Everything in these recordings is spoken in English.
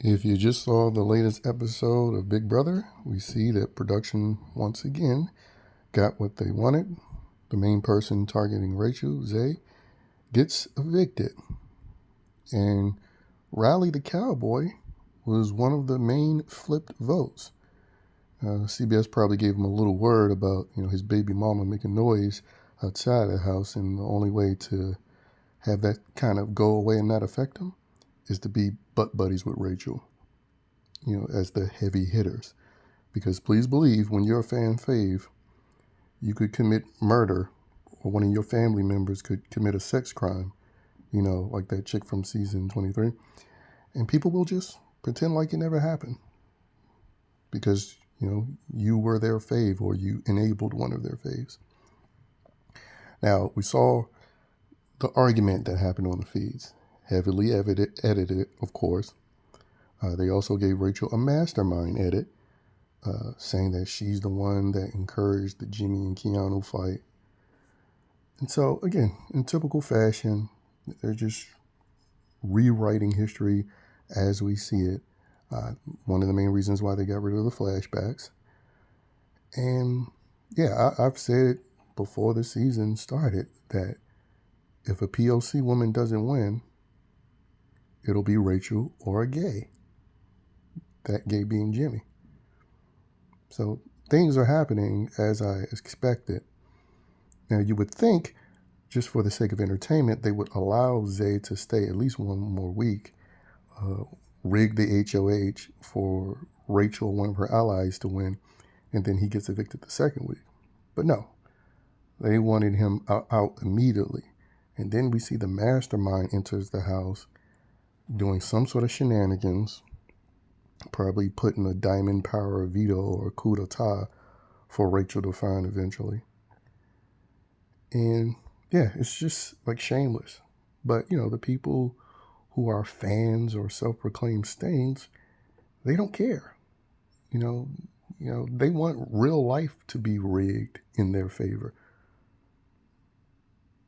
If you just saw the latest episode of Big Brother, we see that production once again got what they wanted. The main person targeting Rachel, ZAE, gets evicted. And Riley the Cowboy was one of the main flipped votes. CBS probably gave him a little word about his baby mama making noise outside the house, and the only way to have that kind of go away and not affect him is to be butt buddies with Rachel, as the heavy hitters. Because please believe, when you're a fan fave, you could commit murder, or one of your family members could commit a sex crime, like that chick from season 23. And people will just pretend like it never happened because, you were their fave or you enabled one of their faves. Now, we saw the argument that happened on the feeds, heavily edited, of course. They also gave Rachel a Mastermind edit, saying that she's the one that encouraged the Jimmy and Keanu fight. And so, again, in typical fashion, they're just rewriting history as we see it. One of the main reasons why they got rid of the flashbacks. And yeah, I've said it before the season started that if a POC woman doesn't win, it'll be Rachel or a gay. That gay being Jimmy. So things are happening as I expected. Now, you would think, just for the sake of entertainment, they would allow ZAE to stay at least one more week, rig the HOH for Rachel, one of her allies, to win, and then he gets evicted the second week. But no, they wanted him out immediately. And then we see the Mastermind enters the house doing some sort of shenanigans, probably putting a diamond power veto or a coup d'etat for Rachel to find eventually. And yeah, it's just like shameless. But, the people who are fans or self-proclaimed stains, they don't care. They want real life to be rigged in their favor.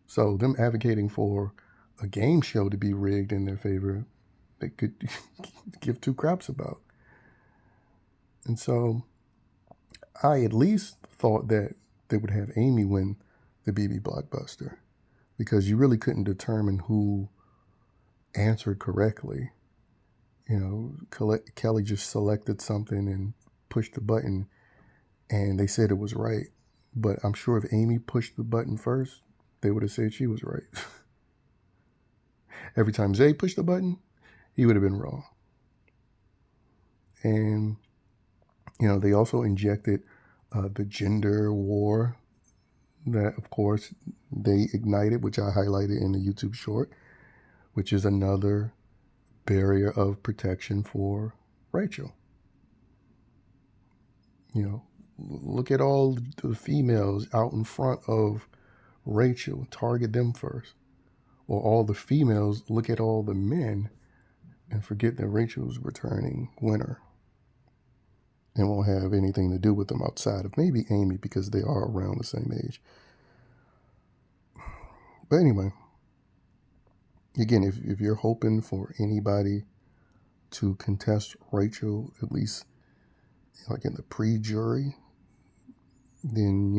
So them advocating for a game show to be rigged in their favor, they could give two craps about. And so I at least thought that they would have Amy win the BB Blockbuster, because you really couldn't determine who answered correctly. Kelly just selected something and pushed the button, and they said it was right. But I'm sure if Amy pushed the button first, they would have said she was right. Every time ZAE pushed the button, he would have been wrong. And, they also injected the gender war that, of course, they ignited, which I highlighted in the YouTube short, which is another barrier of protection for Rachel. Look at all the females out in front of Rachel, target them first. Or all the females look at all the men and forget that Rachel's returning winner and won't have anything to do with them outside of maybe Amy, because they are around the same age. But anyway, again, if you're hoping for anybody to contest Rachel, at least like in the pre-jury, then,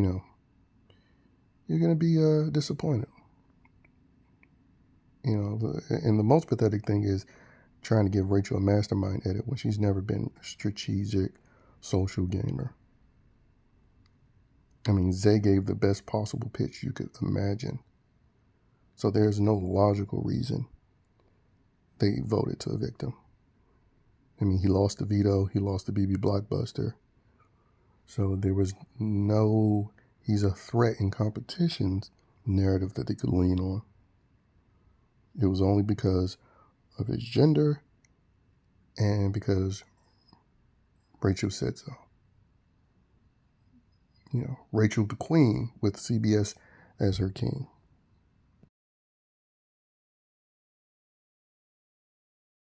you're going to be disappointed. And the most pathetic thing is trying to give Rachel a Mastermind edit when she's never been a strategic social gamer. I mean, ZAE gave the best possible pitch you could imagine. So there's no logical reason they voted to evict him. I mean, he lost the veto, he lost the BB Blockbuster. So there was no he's a threat in competitions narrative that they could lean on. It was only because of his gender and because Rachel said so. Rachel the Queen with CBS as her king.